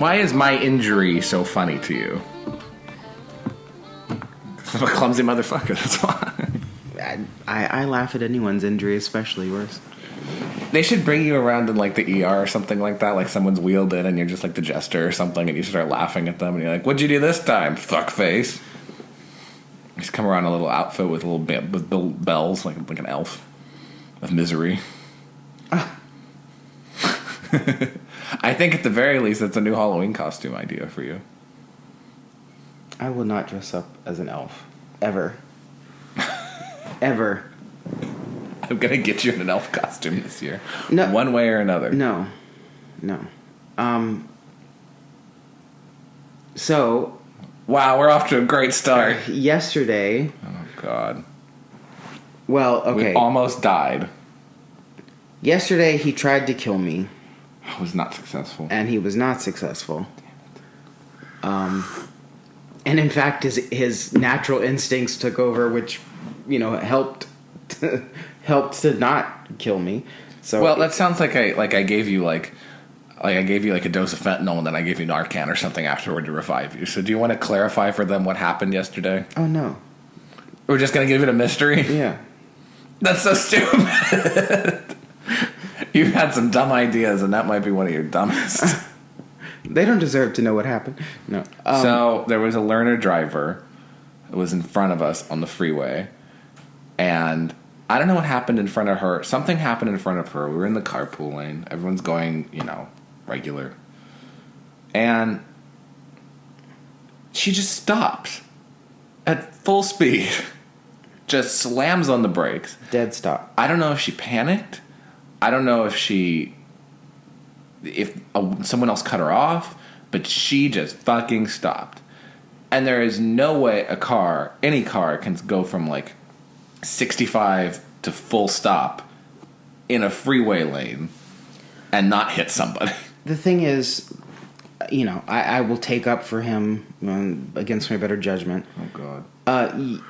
Why is my injury so funny to you? I'm a clumsy motherfucker, that's why. I laugh at anyone's injury, especially yours. They should bring you around in like the ER or something like that, like someone's wheeled in and you're just like the jester or something, and you start laughing at them and you're like, "What'd you do this time, fuckface?" Just come around in a little outfit with with bells, like an elf of misery. I think at the very least that's a new Halloween costume idea for you. I will not dress up as an elf. Ever. Ever. I'm gonna get you in an elf costume this year. No. One way or another. No. So... Wow, we're off to a great start. Yesterday... Oh, God. Well, okay. We almost died. Yesterday, he tried to kill me. I was not successful. And he was not successful. And in fact, his natural instincts took over, which, helped to not kill me. So well, that sounds like I gave you like I gave you like a dose of fentanyl and then I gave you Narcan or something afterward to revive you. So do you want to clarify for them what happened yesterday? Oh no, we're just gonna give it a mystery. Yeah, that's so stupid. You've had some dumb ideas, and that might be one of your dumbest. They don't deserve to know what happened. No. So there was a learner driver that was in front of us on the freeway, and I don't know what happened in front of her. Something happened in front of her. We were in the carpool lane. Everyone's going, regular. And she just stops at full speed. Just slams on the brakes. Dead stop. I don't know if she panicked. I don't know if someone else cut her off, but she just fucking stopped. And there is no way any car can go from like 65 to full stop in a freeway lane and not hit somebody. The thing is, I will take up for him against my better judgment. Oh, God.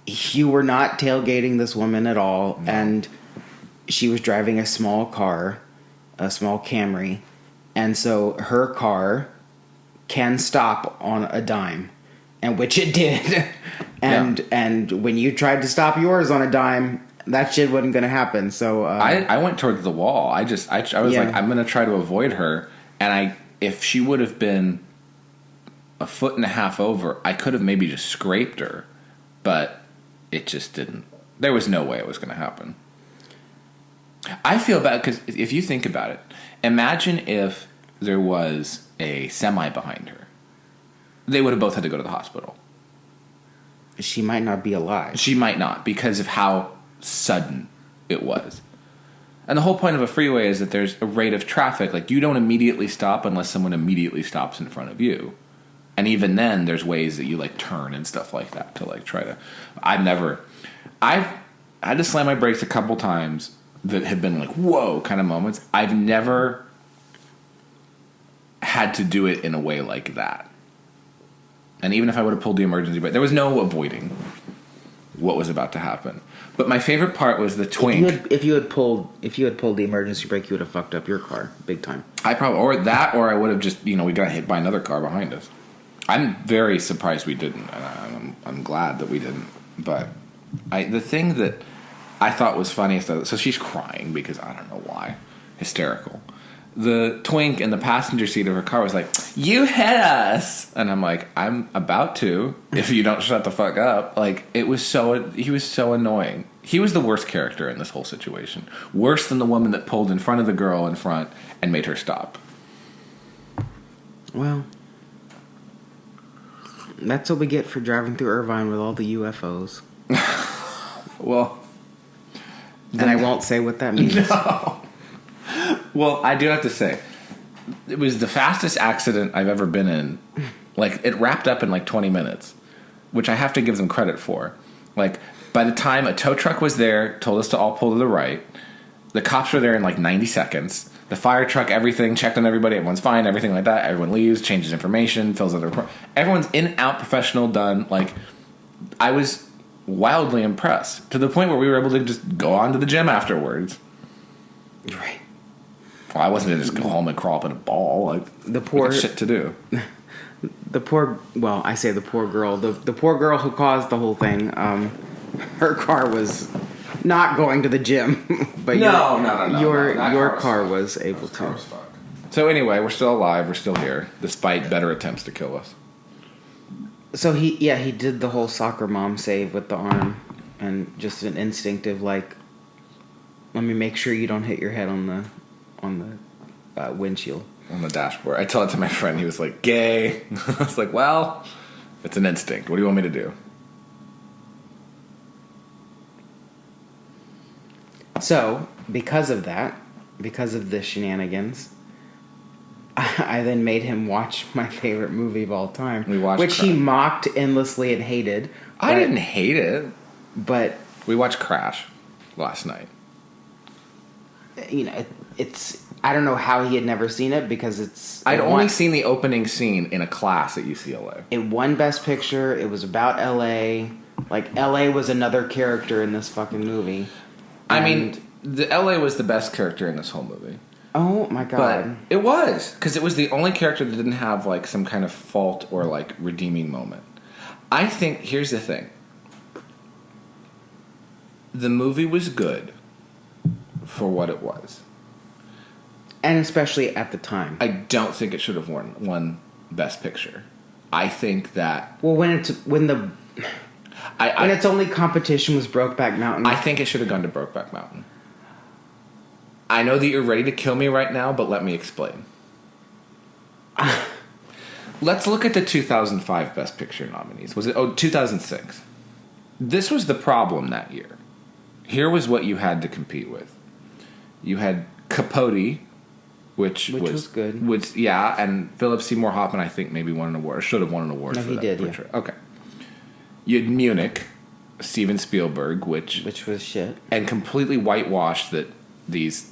You were not tailgating this woman at all, no. And she was driving a small car, a small Camry, and so her car can stop on a dime, and which it did. And when you tried to stop yours on a dime, that shit wasn't going to happen. So I went towards the wall. I was like, I'm going to try to avoid her, and if she would have been a foot and a half over, I could have maybe just scraped her, but it just didn't. There was no way it was going to happen. I feel bad because if you think about it, imagine if there was a semi behind her. They would have both had to go to the hospital. She might not be alive. She might not because of how sudden it was. And the whole point of a freeway is that there's a rate of traffic. Like, you don't immediately stop unless someone immediately stops in front of you. And even then, there's ways that you, like, turn and stuff like that to, like, try to... I've had to slam my brakes a couple times that have been, like, whoa kind of moments. I've never had to do it in a way like that. And even if I would have pulled the emergency brake, there was no avoiding what was about to happen. But my favorite part was the twink. If you had pulled the emergency brake, you would have fucked up your car big time. I would have just, we got hit by another car behind us. I'm very surprised we didn't, and I'm glad that we didn't. But the thing that I thought was funniest, so she's crying because I don't know why, hysterical. The twink in the passenger seat of her car was like, "You hit us," and I'm like, "I'm about to if you don't shut the fuck up." Like, he was so annoying. He was the worst character in this whole situation, worse than the woman that pulled in front of the girl in front and made her stop. Well, that's what we get for driving through Irvine with all the UFOs. Well, and I won't say what that means. No. Well, I do have to say, it was the fastest accident I've ever been in. Like, it wrapped up in like 20 minutes, which I have to give them credit for. Like, by the time a tow truck was there, told us to all pull to the right, the cops were there in like 90 seconds. The fire truck, everything, checked on everybody, everyone's fine, everything like that. Everyone leaves, changes information, fills out the report. Everyone's in, out, professional, done. Like, I was wildly impressed to the point where we were able to just go on to the gym afterwards. Right. Well, I wasn't going to just go home and crawl up in a ball. Like, The poor- we got shit to do. The poor, well, I say the poor girl. The poor girl who caused the whole thing. Her car was not going to the gym, but No. your That car was able to. So anyway, we're still alive. We're still here, despite better attempts to kill us. So he did the whole soccer mom save with the arm, and just an instinctive like, let me make sure you don't hit your head on the windshield. On the dashboard. I told it to my friend. He was like, gay. I was like, well, it's an instinct. What do you want me to do? So, because of that, because of the shenanigans, I then made him watch my favorite movie of all time, We watched which he Crash. mocked endlessly and hated. I but- didn't hate it. But, We watched Crash last night. you know, it's... I don't know how he had never seen it, because it's... I'd only seen the opening scene in a class at UCLA. It won Best Picture. It was about L.A. Like, L.A. was another character in this fucking movie. I And- mean, the LA was the best character in this whole movie. Oh, my But God. it was, because it was the only character that didn't have, like, some kind of fault or, like, redeeming moment. I think, here's the thing. The movie was good for what it was. And especially at the time. I don't think it should have won Best Picture. I think that... Well, when its only competition was Brokeback Mountain. I think it should have gone to Brokeback Mountain. I know that you're ready to kill me right now, but let me explain. Let's look at the 2005 Best Picture nominees. Was it 2006? This was the problem that year. Here was what you had to compete with. You had Capote, which was good. Yeah, and Philip Seymour Hoffman, I think, maybe won an award. Or should have won an award No, for he that did, yeah. picture. Okay. You had Munich, Steven Spielberg, which was shit. and completely whitewashed that these,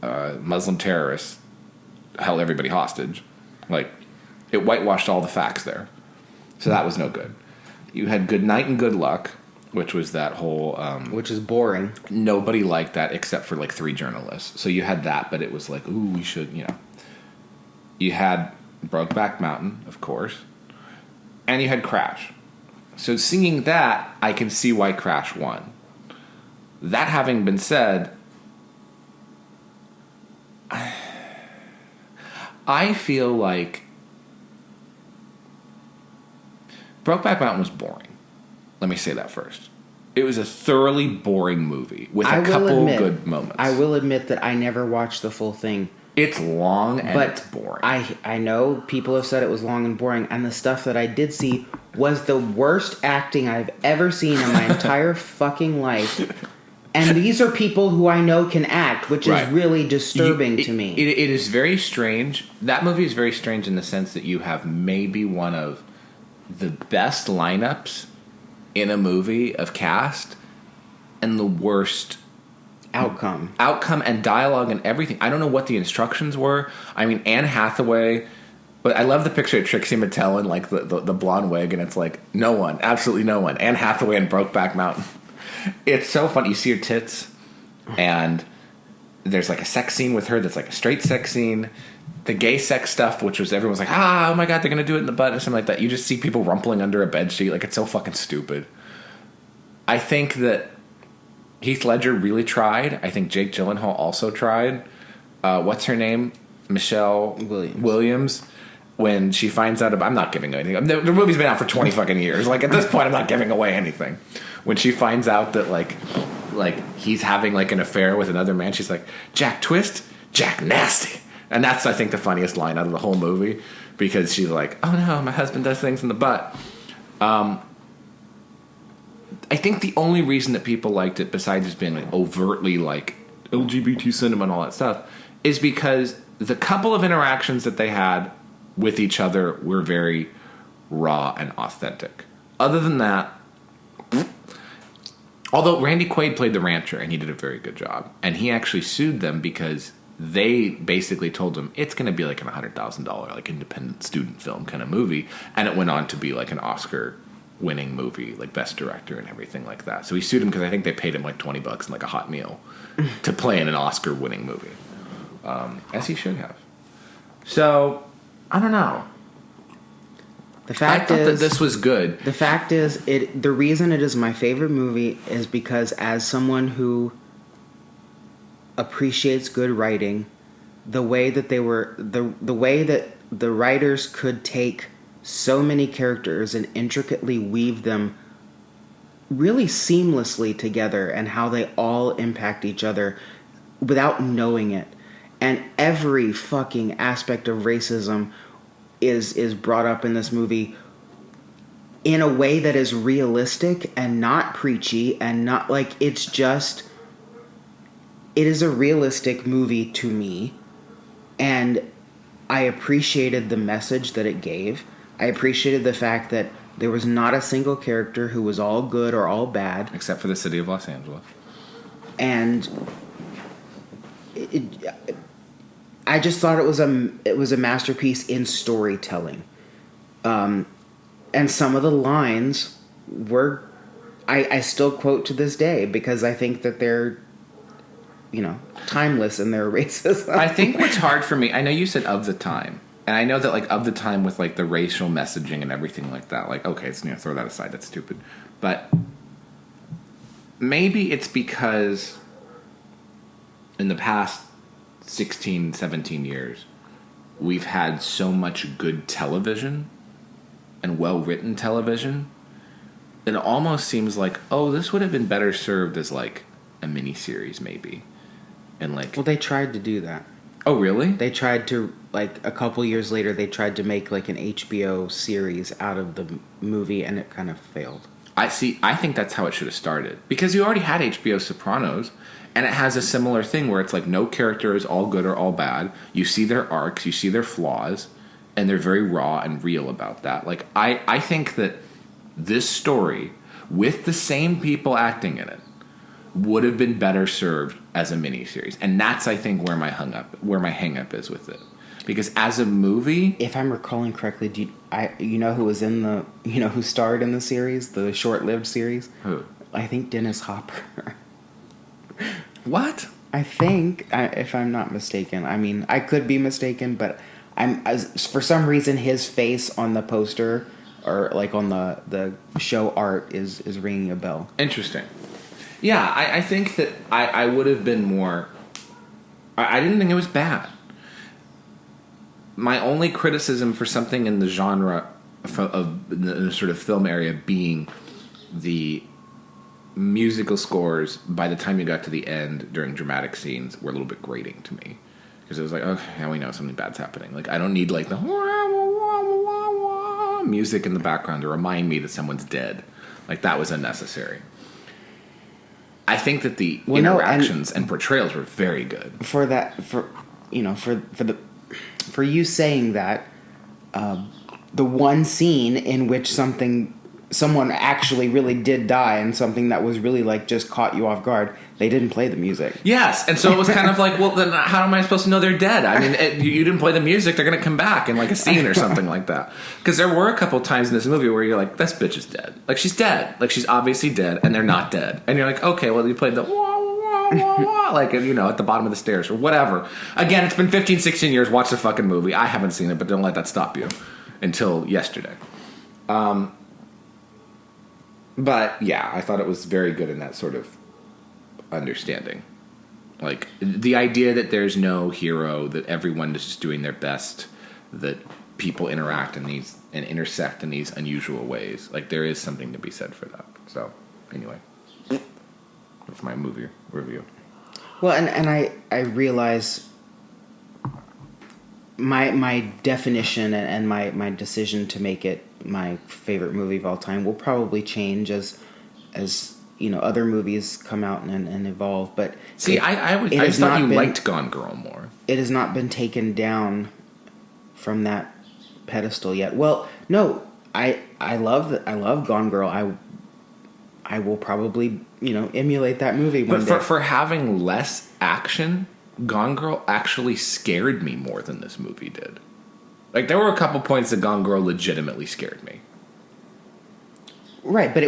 Muslim terrorists held everybody hostage. Like, it whitewashed all the facts there. So that was no good. You had Good Night and Good Luck, which was that whole... Which is boring. nobody liked that except for, like, 3 journalists. So you had that, but it was like, ooh, we should, You had Brokeback Mountain, of course. And you had Crash. So seeing that, I can see why Crash won. That having been said, I feel like Brokeback Mountain was boring. Let me say that first. It was a thoroughly boring movie with a couple good moments. I will admit that I never watched the full thing. It's long and But it's boring. I know people have said it was long and boring, and the stuff that I did see was the worst acting I've ever seen in my entire fucking life. And these are people who I know can act, which Right. is really disturbing to me. It is very strange. That movie is very strange in the sense that you have maybe one of the best lineups in a movie of cast and the worst outcome and dialogue and everything. I don't know what the instructions were. I mean, Anne Hathaway, but I love the picture of Trixie Mattel in like the blonde wig, and it's like no one, absolutely no one. Anne Hathaway in Brokeback Mountain. It's so funny. You see her tits, and there's like a sex scene with her that's like a straight sex scene. The gay sex stuff, which was everyone's like, oh my god, they're gonna do it in the butt or something like that. You just see people rumpling under a bed sheet, like it's so fucking stupid. I think that Heath Ledger really tried. I think Jake Gyllenhaal also tried. What's her name? Michelle Williams. When she finds out about... I'm not giving anything. The movie's been out for 20 fucking years. Like, at this point, I'm not giving away anything. When she finds out that, like he's having, like, an affair with another man, she's like, Jack Twist? Jack Nasty. And that's, I think, the funniest line out of the whole movie. Because she's like, oh, no, my husband does things in the butt. I think the only reason that people liked it, besides just being like overtly like LGBT cinema and all that stuff, is because the couple of interactions that they had with each other were very raw and authentic. Other than that, although Randy Quaid played the rancher and he did a very good job, and he actually sued them because they basically told him it's going to be like an $100,000 like independent student film kind of movie, and it went on to be like an Oscar-winning movie, like best director and everything like that. So he sued him because I think they paid him like $20 and like a hot meal to play in an Oscar-winning movie. as he should have. So, I don't know. The fact I thought is, that this was good. The fact is, the reason it is my favorite movie is because as someone who appreciates good writing, the way that the way that the writers could take so many characters and intricately weave them really seamlessly together and how they all impact each other without knowing it. And every fucking aspect of racism is brought up in this movie in a way that is realistic and not preachy and not like it is a realistic movie to me, and I appreciated the message that it gave. I appreciated the fact that there was not a single character who was all good or all bad, except for the city of Los Angeles. And I just thought it was a masterpiece in storytelling. And some of the lines were I still quote to this day because I think that they're timeless in their racism. I think what's hard for me, I know you said of the time, and I know that like of the time with like the racial messaging and everything like that, like okay, it's throw that aside, that's stupid. But maybe it's because in the past 16, 17 years, we've had so much good television and well-written television, it almost seems like, oh, this would have been better served as like a miniseries maybe. And like, well, they tried to do that. Oh, really? They tried to, like, a couple years later, they tried to make like an HBO series out of the movie, and it kind of failed. I think that's how it should have started, because you already had HBO Sopranos, and it has a similar thing where it's like no character is all good or all bad. You see their arcs, you see their flaws, and they're very raw and real about that. Like, I think that this story, with the same people acting in it, would have been better served as a miniseries. And that's, I think, where my hang up is with it. Because as a movie, if I'm recalling correctly, who starred in the series, the short-lived series? Who? I think Dennis Hopper. What? I think, if I'm not mistaken. I mean, I could be mistaken, but for some reason his face on the poster or like on the show art is ringing a bell. Interesting. Yeah, I think that I would have been more. I didn't think it was bad. My only criticism for something in the genre of the sort of film area being the musical scores by the time you got to the end during dramatic scenes were a little bit grating to me. Because it was like, okay, now we know something bad's happening. Like, I don't need like the music in the background to remind me that someone's dead. Like, that was unnecessary. I think that the interactions and portrayals were very good. For you saying that, the one scene in which someone actually really did die and something that was really like just caught you off guard, they didn't play the music. Yes, and so it was kind of like, well, then how am I supposed to know they're dead? I mean, you didn't play the music, they're going to come back in like a scene or something like that. Because there were a couple times in this movie where you're like, this bitch is dead. Like, she's dead. Like, she's obviously dead, and they're not dead. And you're like, okay, well, you played the wah, wah, wah, wah, like, at the bottom of the stairs or whatever. Again, it's been 15, 16 years, watch the fucking movie. I haven't seen it, but don't let that stop you until yesterday. But, yeah, I thought it was very good in that sort of understanding. Like, the idea that there's no hero, that everyone is just doing their best, that people interact in these and intersect in these unusual ways. Like, there is something to be said for that. So, anyway, that's my movie review. Well, and I realize my definition and my decision to make it my favorite movie of all time will probably change as other movies come out and evolve. But see, I thought you liked Gone Girl more. It has not been taken down from that pedestal yet. Well, no, I love Gone Girl. I will probably emulate that movie one day. But for having less action, Gone Girl actually scared me more than this movie did. Like, there were a couple points that Gone Girl legitimately scared me. Right, but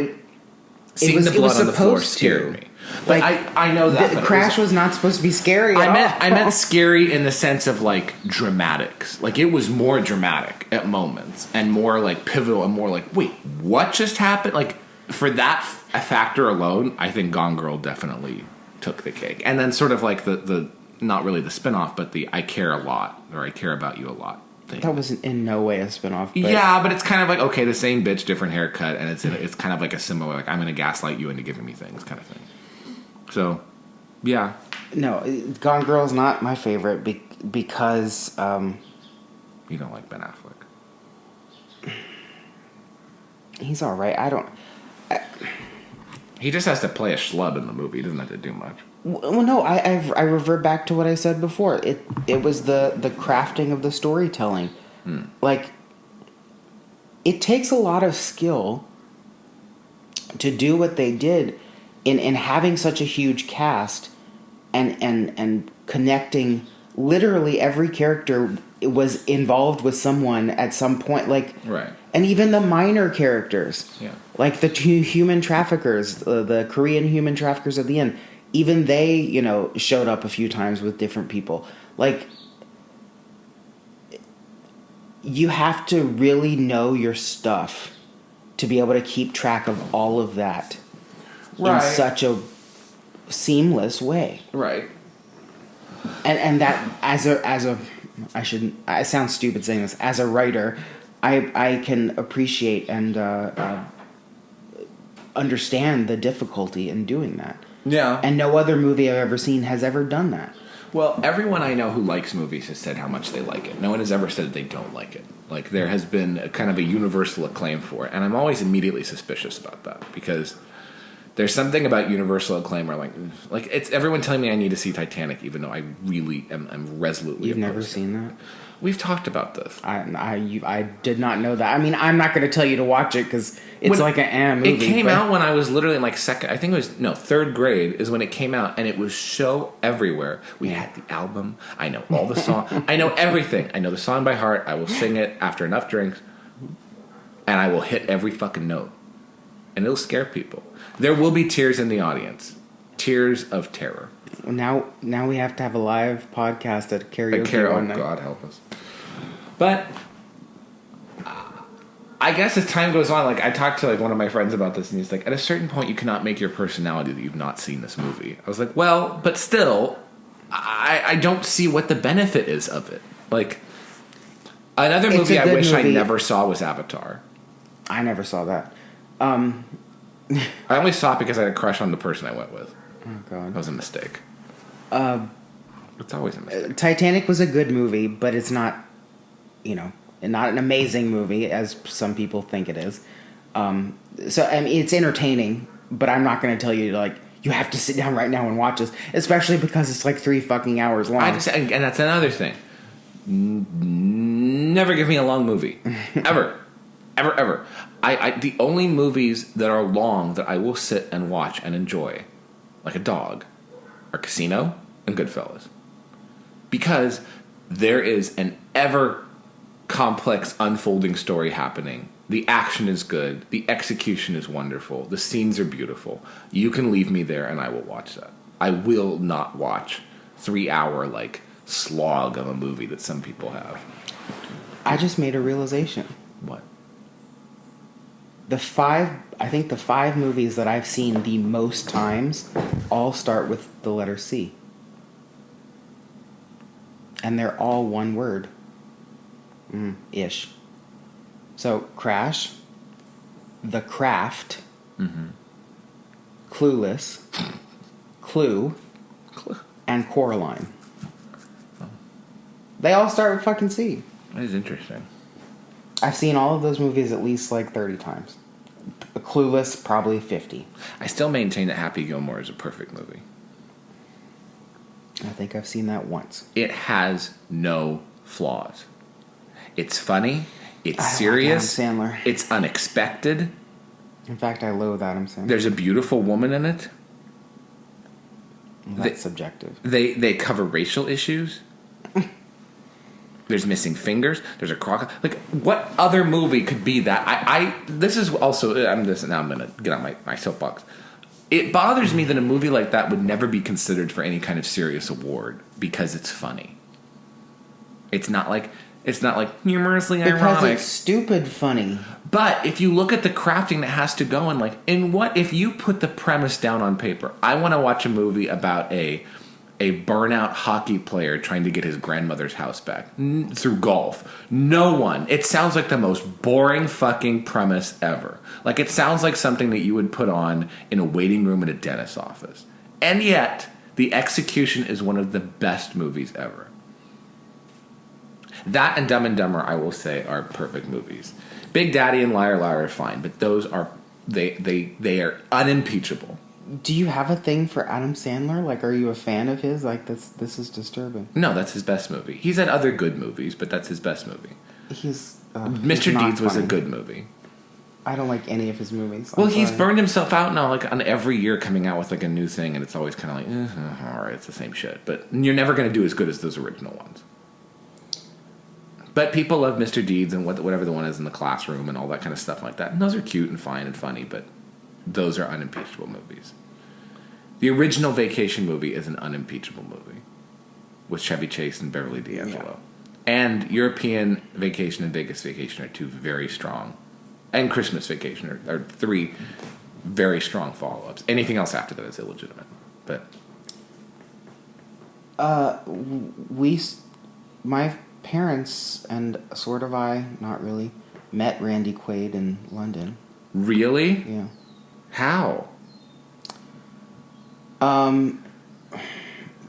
seeing the blood on the floor scared me. But I know that but Crash was not supposed to be scary. I meant scary in the sense of like dramatics. Like it was more dramatic at moments and more like pivotal and more like, wait, what just happened? Like for that factor alone, I think Gone Girl definitely took the cake. And then sort of like the not really the spinoff, but the I care a lot or I care about you a lot thing. That was in no way a spinoff. But Yeah, but it's kind of like, okay, the same bitch, different haircut, and it's kind of like a similar, like, I'm going to gaslight you into giving me things kind of thing. So, yeah. No, Gone Girl is not my favorite because... you don't like Ben Affleck. He's all right. He just has to play a schlub in the movie. He doesn't have to do much. Well, no, I revert back to what I said before. It was the crafting of the storytelling. Like, it takes a lot of skill to do what they did in having such a huge cast and connecting literally every character was involved with someone at some point. Like, right. And even the minor characters. Yeah. Like the two human traffickers, the Korean human traffickers at the end. Even they, showed up a few times with different people. Like, you have to really know your stuff to be able to keep track of all of that in such a seamless way. Right. And that I sound stupid saying this. As a writer, I can appreciate and understand the difficulty in doing that. Yeah. And no other movie I've ever seen has ever done that. Well, everyone I know who likes movies has said how much they like it. No one has ever said they don't like it. Like, there has been a kind of a universal acclaim for it. And I'm always immediately suspicious about that. Because there's something about universal acclaim where, like it's everyone telling me I need to see Titanic, even though I really am resolutely You've never opposed. seen that? We've talked about this. I did not know that. I mean, I'm not going to tell you to watch it because it's like an movie. It came out when I was literally in third grade is when it came out, and it was so everywhere. We had the album. I know all the songs. I know everything. I know the song by heart. I will sing it after enough drinks, and I will hit every fucking note, and it'll scare people. There will be tears in the audience, tears of terror. Now we have to have a live podcast at karaoke one night. God help us. But I guess as time goes on, like I talked to like one of my friends about this, and he's like, at a certain point, you cannot make your personality that you've not seen this movie. I was like, well, but still, I don't see what the benefit is of it. Like another movie I wish I never saw was Avatar. I never saw that. I only saw it because I had a crush on the person I went with. Oh God, that was a mistake. It's always a mistake. Titanic was a good movie, but it's not, not an amazing movie as some people think it is. So I mean, it's entertaining, but I'm not going to tell you you have to sit down right now and watch this, especially because it's like 3 fucking hours long. And that's another thing. Never give me a long movie, ever. Ever. The only movies that are long that I will sit and watch and enjoy, like a dog, are Casino and Goodfellas. Because there is an ever complex unfolding story happening. The action is good. The execution is wonderful. The scenes are beautiful. You can leave me there and I will watch that. I will not watch 3-hour slog of a movie that some people have. I just made a realization. What? The 5 movies that I've seen the most times all start with the letter C. And they're all one word. Ish. So, Crash, The Craft, Clueless, Clue, and Coraline. They all start with fucking C. That is interesting. I've seen all of those movies at least 30 times. Clueless, probably 50. I still maintain that Happy Gilmore is a perfect movie. I think I've seen that once. It has no flaws. It's funny. It's serious. Adam Sandler. It's unexpected. In fact, I loathe Adam Sandler. There's a beautiful woman in it. Well, that's subjective. They cover racial issues. There's missing fingers. There's a crocodile. What other movie could be that? This is also. I'm going to get on my soapbox. It bothers me that a movie like that would never be considered for any kind of serious award because it's funny. It's not like humorously Because ironic. it's stupid funny. But if you look at the crafting that has to go in what if you put the premise down on paper? I want to watch a movie about a burnout hockey player trying to get his grandmother's house back through golf. No one. It sounds like the most boring fucking premise ever. Like it sounds like something that you would put on in a waiting room at a dentist's office. And yet, the execution is one of the best movies ever. That and Dumb and Dumber, I will say, are perfect movies. Big Daddy and Liar Liar are fine, but those are they are unimpeachable. Do you have a thing for Adam Sandler? Like, are you a fan of his? Like, this is disturbing. No, that's his best movie. He's had other good movies, but that's his best movie. He's Mr. Deeds was a good movie. I don't like any of his movies. Well, he's burned himself out now, like on every year coming out with like a new thing, and it's always kind of like, all right, it's the same shit. But you're never going to do as good as those original ones. But people love Mr. Deeds and whatever the one is in the classroom and all that kind of stuff like that. And those are cute and fine and funny, but those are unimpeachable movies. The original Vacation movie is an unimpeachable movie with Chevy Chase and Beverly D'Angelo. Yeah. And European Vacation and Vegas Vacation are two very strong. And Christmas Vacation are three very strong follow-ups. Anything else after that is illegitimate. But my parents and sort of I, not really, met Randy Quaid in London. Really? Yeah. How?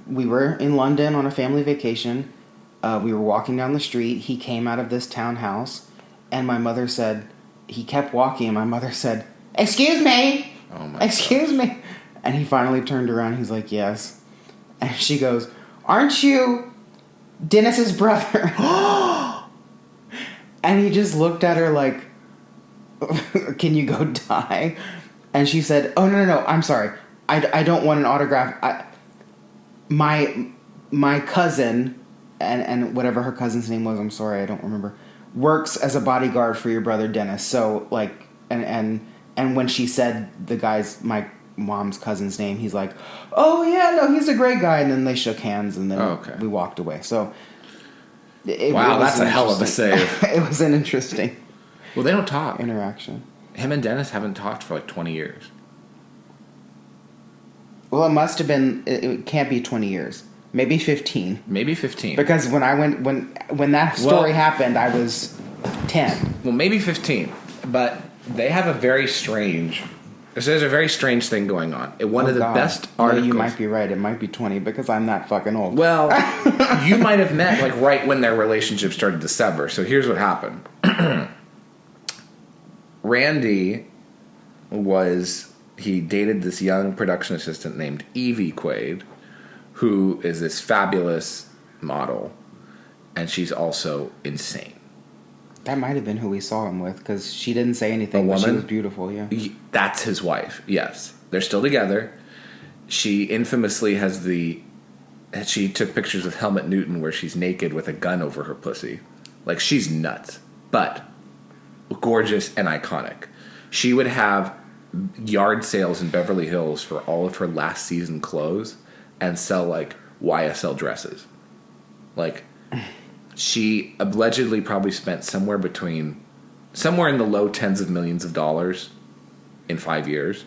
We were in London on a family vacation. We were walking down the street. He came out of this townhouse, and my mother said, he kept walking, and my mother said, "Excuse me! Oh my Excuse me!" And he finally turned around. He's like, "Yes." And she goes, "Aren't you Dennis's brother?" And he just looked at her like, "Can you go die?" And she said, "Oh, no, I'm sorry. I don't want an autograph. My cousin," and whatever her cousin's name was, I'm sorry, I don't remember, works as a bodyguard for your brother Dennis. So, like, and when she said my mom's cousin's name, he's like, "Oh, yeah, no, he's a great guy." And then they shook hands, and then we walked away. So, wow, that's a hell of a save. It was an interesting Well, they don't talk. interaction. Him and Dennis haven't talked for like 20 years. Well, it must have been. It can't be 20 years. Maybe 15. Maybe 15. Because when that story happened, I was 10. Well, maybe 15. But they have a very strange. There's a very strange thing going on. One of the best articles. You might be right. It might be 20 because I'm that fucking old. Well, you might have met like right when their relationship started to sever. So here's what happened. Randy he dated this young production assistant named Evie Quaid, who is this fabulous model, and she's also insane. That might have been who we saw him with, because she didn't say anything, but she was beautiful, yeah. That's his wife, yes. They're still together. She infamously she took pictures with Helmut Newton where she's naked with a gun over her pussy. Like, she's nuts, but gorgeous and iconic. She would have yard sales in Beverly Hills for all of her last season clothes and sell like YSL dresses. Like, she allegedly probably spent somewhere in the low tens of millions of dollars in 5 years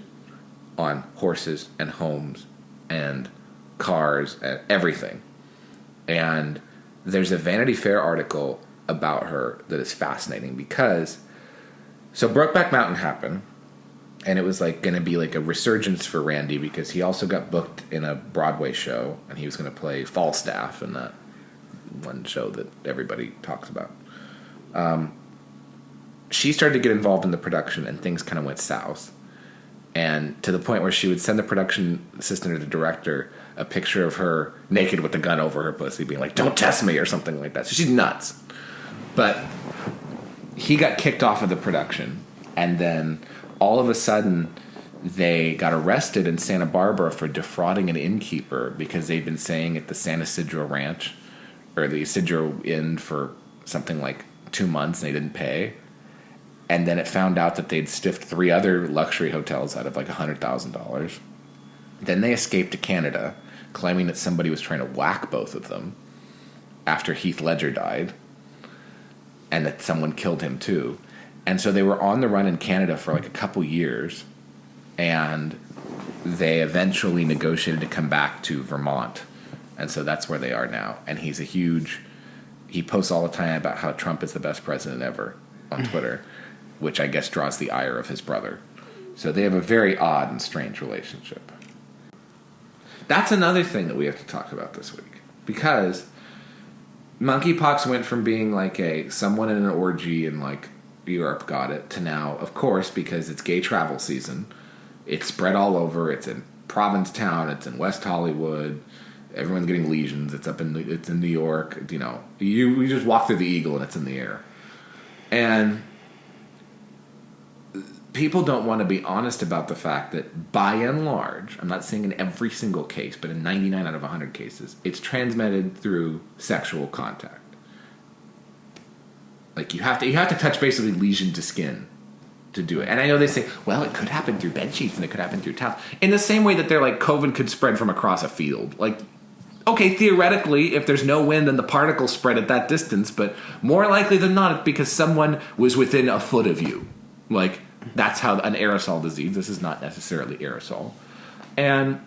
on horses and homes and cars and everything. And there's a Vanity Fair article about her that is fascinating because Brokeback Mountain happened. And it was like going to be like a resurgence for Randy because he also got booked in a Broadway show and he was going to play Falstaff in that one show that everybody talks about. She started to get involved in the production and things kind of went south. And to the point where she would send the production assistant or the director a picture of her naked with a gun over her pussy being like, "Don't test me," or something like that. So she's nuts. But he got kicked off of the production and then all of a sudden, they got arrested in Santa Barbara for defrauding an innkeeper because they'd been staying at the San Isidro Ranch or the Isidro Inn for something like 2 months and they didn't pay. And then it found out that they'd stiffed 3 other luxury hotels out of like $100,000. Then they escaped to Canada, claiming that somebody was trying to whack both of them after Heath Ledger died, and that someone killed him too. And so they were on the run in Canada for like a couple years, and they eventually negotiated to come back to Vermont. And so that's where they are now. And he posts all the time about how Trump is the best president ever on Twitter, which I guess draws the ire of his brother. So they have a very odd and strange relationship. That's another thing that we have to talk about this week, because monkeypox went from being like someone in an orgy in like Europe got it to now, of course, because it's gay travel season, it's spread all over. It's in Provincetown, it's in West Hollywood. Everyone's getting lesions. It's in New York. You know, you just walk through the Eagle and it's in the air. And people don't want to be honest about the fact that, by and large, I'm not saying in every single case, but in 99 out of 100 cases, it's transmitted through sexual contact. Like you have to touch basically lesion to skin to do it. And I know they say, well, it could happen through bed sheets and it could happen through towels. In the same way that they're like COVID could spread from across a field. Like, okay, theoretically, if there's no wind, then the particles spread at that distance, but more likely than not, it's because someone was within a foot of you. Like, that's how an aerosol disease. This is not necessarily aerosol. And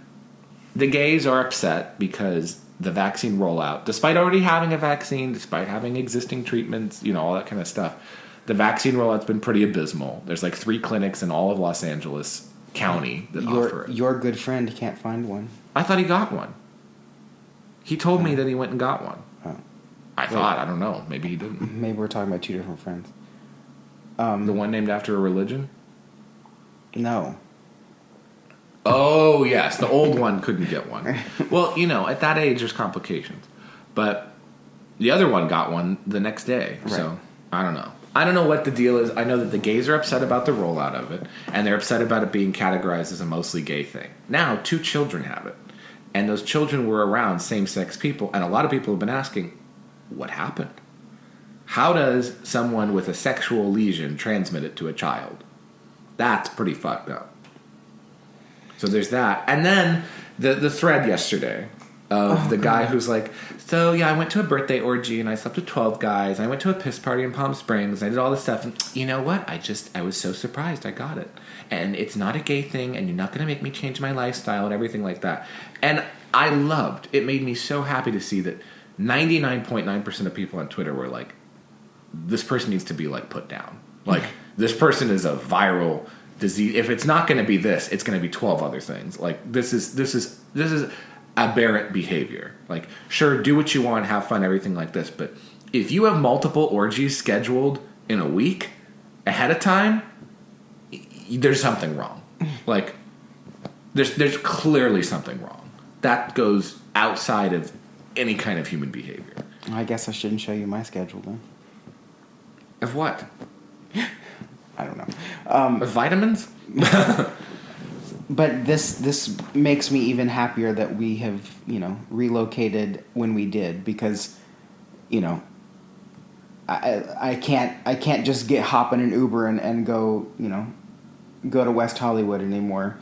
the gays are upset because the vaccine rollout, despite already having a vaccine, despite having existing treatments, you know, all that kind of stuff, the vaccine rollout's been pretty abysmal. There's like 3 clinics in all of Los Angeles County that offer it. Your good friend can't find one. I thought he got one. He told me that he went and got one. Oh. I don't know. Maybe he didn't. Maybe we're talking about 2 different friends. The one named after a religion? No. Oh, yes. The old one couldn't get one. Well, you know, at that age, there's complications. But the other one got one the next day. Right. So, I don't know. I don't know what the deal is. I know that the gays are upset about the rollout of it, and they're upset about it being categorized as a mostly gay thing. Now, 2 children have it. And those children were around same-sex people, and a lot of people have been asking, what happened? How does someone with a sexual lesion transmit it to a child? That's pretty fucked up. So there's that. And then the thread yesterday of the guy who's like, so yeah, I went to a birthday orgy and I slept with 12 guys. I went to a piss party in Palm Springs. I did all this stuff. And you know what? I was so surprised I got it. And it's not a gay thing, and you're not going to make me change my lifestyle and everything like that. And I loved, it made me so happy to see that 99.9% of people on Twitter were like, this person needs to be like put down. Like, this person is a viral disease. If it's not going to be this, it's going to be 12 other things. Like, this is aberrant behavior. Like, sure, do what you want, have fun, everything like this. But if you have multiple orgies scheduled in a week ahead of time, there's something wrong. Like, there's clearly something wrong. That goes outside of any kind of human behavior. I guess I shouldn't show you my schedule then. Of what? I don't know. Of vitamins? But this makes me even happier that we have, you know, relocated when we did, because, you know, I can't just hop in an Uber and go, you know, go to West Hollywood anymore.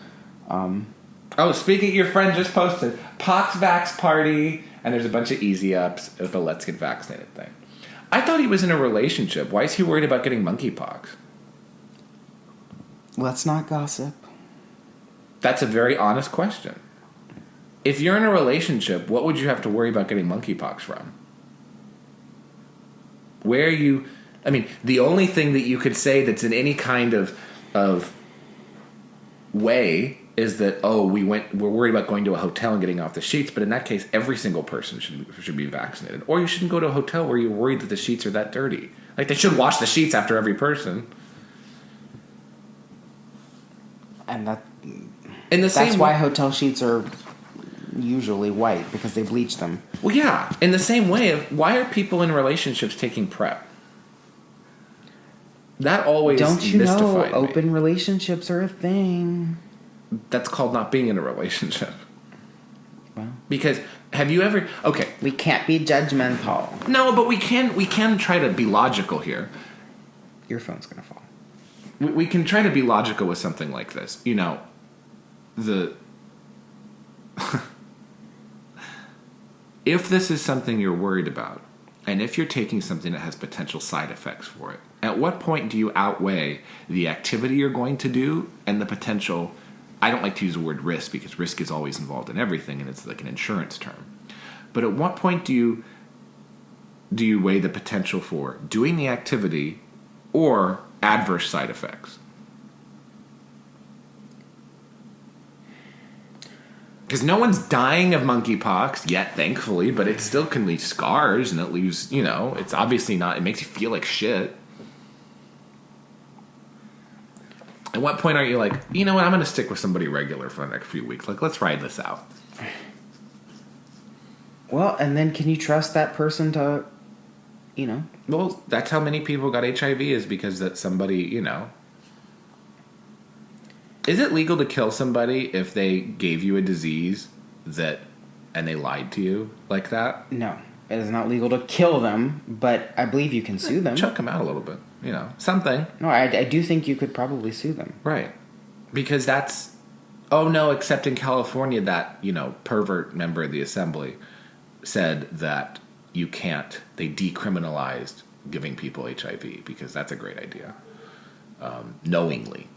Speaking, your friend just posted Pox Vax party, and there's a bunch of easy ups with the let's get vaccinated thing. I thought he was in a relationship. Why is he worried about getting monkeypox? Let's not gossip. That's a very honest question. If you're in a relationship, what would you have to worry about getting monkeypox from? Where you... I mean, the only thing that you could say that's in any kind of way is that, we're worried about going to a hotel and getting off the sheets, but in that case, every single person should be vaccinated. Or you shouldn't go to a hotel where you're worried that the sheets are that dirty. Like, they should wash the sheets after every person. And that's why hotel sheets are usually white, because they bleach them. Well, yeah. In the same way, why are people in relationships taking PrEP? That always don't you know mystified open me. Relationships are a thing. That's called not being in a relationship. Well, because have you ever... Okay. We can't be judgmental. No, but we can try to be logical here. Your phone's going to fall. we can try to be logical with something like this. You know, if this is something you're worried about, and if you're taking something that has potential side effects for it, at what point do you outweigh the activity you're going to do and the potential? I don't like to use the word risk because risk is always involved in everything, and it's like an insurance term. But at what point do you weigh the potential for doing the activity or adverse side effects? Because no one's dying of monkeypox yet, thankfully, but it still can leave scars, and it leaves, it's obviously not, it makes you feel like shit. At what point are you like, you know what, I'm going to stick with somebody regular for the next few weeks. Like, let's ride this out. Well, and then can you trust that person to, Well, that's how many people got HIV, is because that somebody, Is it legal to kill somebody if they gave you a disease and they lied to you like that? No. It is not legal to kill them, but I believe you can sue them. Chuck them out a little bit, something. No, I do think you could probably sue them. Right. Because that's... Oh, no, except in California that, pervert member of the assembly said that you can't... They decriminalized giving people HIV because that's a great idea. Knowingly.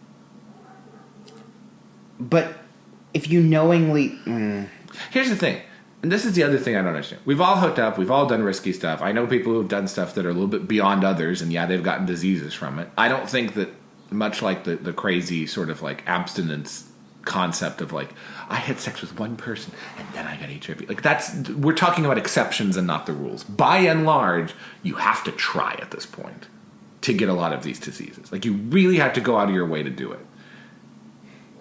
But if you knowingly... Here's the thing. And this is the other thing I don't understand. We've all hooked up. We've all done risky stuff. I know people who have done stuff that are a little bit beyond others, and yeah, they've gotten diseases from it. I don't think that, much like the crazy sort of like abstinence concept of like, I had sex with one person and then I got HIV. Like we're talking about exceptions and not the rules. By and large, you have to try at this point to get a lot of these diseases. Like you really have to go out of your way to do it.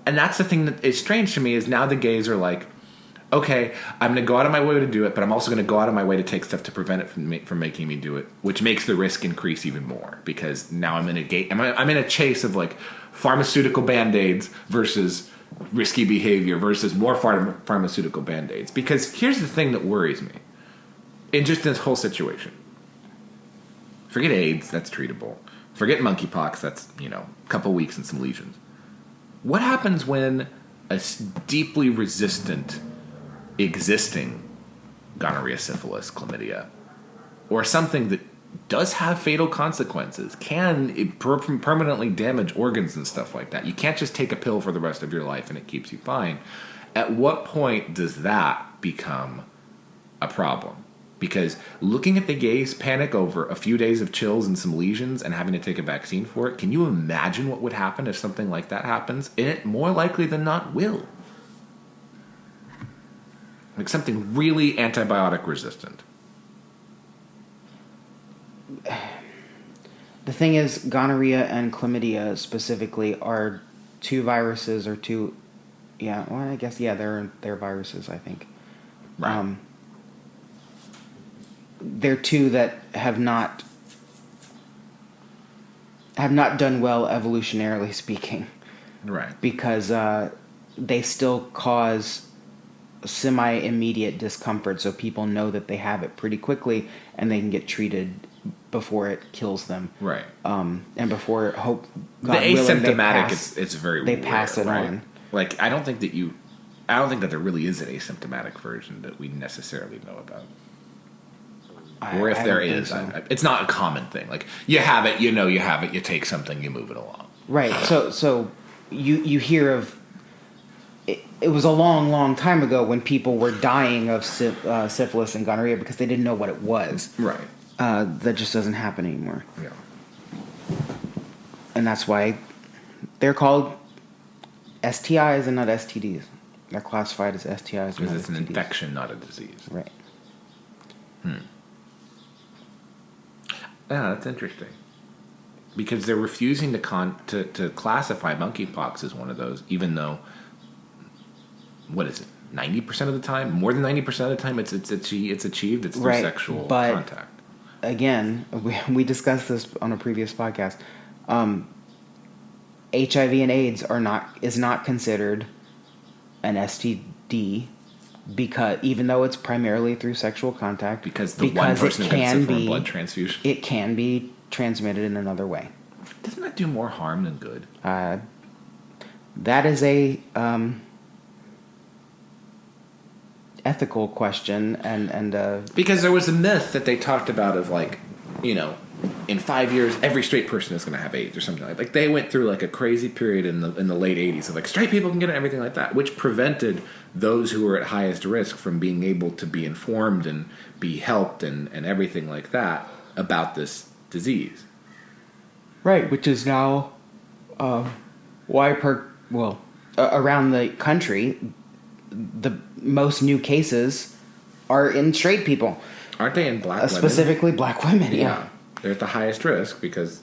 And that's the thing that is strange to me is now the gays are like, okay, I'm going to go out of my way to do it, but I'm also going to go out of my way to take stuff to prevent it from making me do it, which makes the risk increase even more because now I'm in a chase of like pharmaceutical band-aids versus risky behavior versus more pharmaceutical band-aids. Because here's the thing that worries me in just this whole situation. Forget AIDS, that's treatable. Forget monkeypox, that's, a couple weeks and some lesions. What happens when a deeply resistant existing gonorrhea, syphilis, chlamydia, or something that does have fatal consequences, can permanently damage organs and stuff like that? You can't just take a pill for the rest of your life and it keeps you fine. At what point does that become a problem? Because looking at the gays panic over a few days of chills and some lesions and having to take a vaccine for it, can you imagine what would happen if something like that happens? And it more likely than not will. Like something really antibiotic resistant. The thing is, gonorrhea and chlamydia specifically are two viruses or two... Yeah, well, I guess, yeah, they're viruses, I think. Right. They're two that have not done well evolutionarily speaking. Right. Because they still cause semi-immediate discomfort, so people know that they have it pretty quickly and they can get treated before it kills them. Right. And before, God the asymptomatic, willing, it's very they rare, pass it right? on. Like, I don't think that there really is an asymptomatic version that we necessarily know about. Or if there is, it's not a common thing. Like, you have it, you have it, you take something, you move it along. Right. So you hear of... It was a long, long time ago when people were dying of syphilis and gonorrhea because they didn't know what it was. Right. That just doesn't happen anymore. Yeah. And that's why they're called STIs and not STDs. They're classified as STIs. Because it's an infection, not a disease. Right. Yeah, that's interesting. Because they're refusing to classify monkeypox as one of those, even though, what is it, 90% of the time? More than 90% of the time it's achieved. It's through sexual contact. Again, we discussed this on a previous podcast. HIV and AIDS is not considered an STD because even though it's primarily through sexual contact, because one person can suffer a blood transfusion, it can be transmitted in another way. Doesn't that do more harm than good? That is a ethical question, and Because there was a myth that they talked about of like, you know, in 5 years every straight person is going to have AIDS or something like that. Like they went through like a crazy period in the late 80s of like straight people can get it, everything like that, which prevented those who were at highest risk from being able to be informed and be helped and everything like that about this disease. right, which is now why around the country the most new cases are in straight people. Aren't they in black women? Specifically black women, yeah. They're at the highest risk because,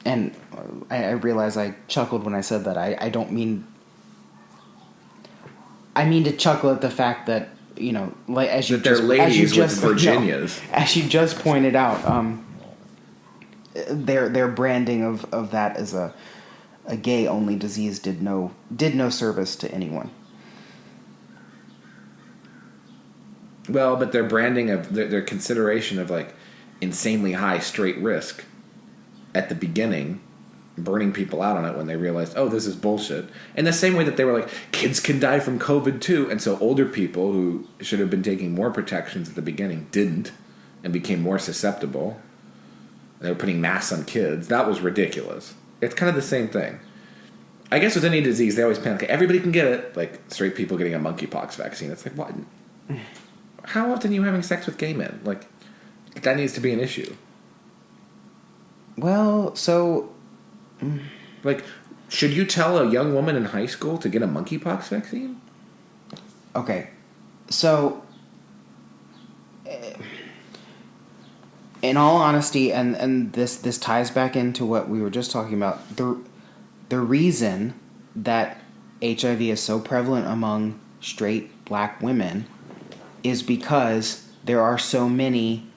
And I realize I chuckled when I said that. I don't mean... I mean to chuckle at the fact that, you know, like as you that they're ladies with Virginias. No, as you just pointed out, their branding of that as a gay-only disease did no service to anyone. Well, but their branding of their consideration of like insanely high straight risk at the beginning, burning people out on it when they realized, oh, this is bullshit. In the same way that they were like, kids can die from COVID too, and so older people who should have been taking more protections at the beginning didn't and became more susceptible. They were putting masks on kids. That was ridiculous. It's kind of the same thing. I guess with any disease, they always panic. Everybody can get it. Like straight people getting a monkeypox vaccine. It's like, what? How often are you having sex with gay men? Like, that needs to be an issue. Well, so... Like, should you tell a young woman in high school to get a monkeypox vaccine? Okay. So... in all honesty, and this ties back into what we were just talking about, the reason that HIV is so prevalent among straight black women is because there are so many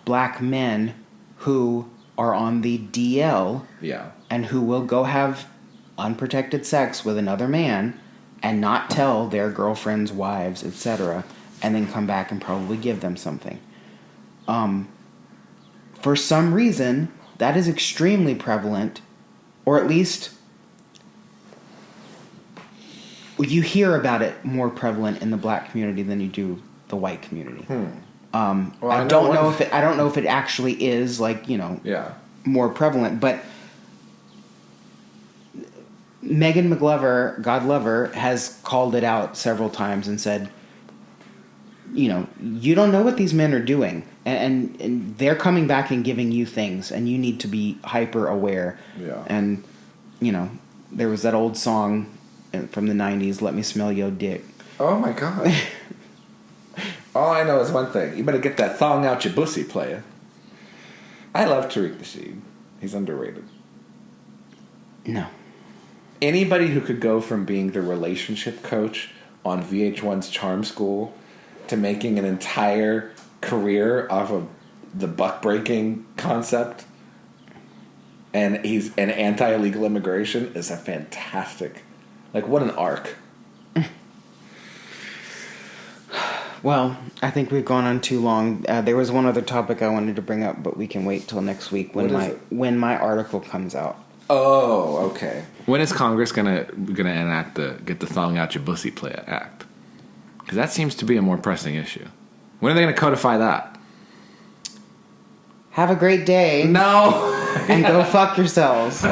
black men who are on the DL and who will go have unprotected sex with another man and not tell their girlfriends, wives, etc., and then come back and probably give them something. For some reason, that is extremely prevalent, or at least you hear about it more prevalent in the black community than you do the white community. Well, I don't know if it actually is like, you know, more prevalent, but Megan McGlover, God love her, has called it out several times and said, you know, you don't know what these men are doing, and they're coming back and giving you things, and you need to be hyper aware. And you know, there was that old song from the 90s, "Let Me Smell Your Dick." Oh my god. All I know is one thing. You better get that thong out your pussy, player. I love Tariq Nasheed. He's underrated. No. Anybody who could go from being the relationship coach on VH1's Charm School to making an entire career off of the buck-breaking concept, and he's an anti-illegal immigration, is a fantastic... Like, what an arc. Well, I think we've gone on too long. There was one other topic I wanted to bring up, but we can wait till next week when my article comes out. Oh, okay. When is Congress gonna enact get the thong out your pussy play act? Because that seems to be a more pressing issue. When are they gonna codify that? Have a great day. No. And go fuck yourselves.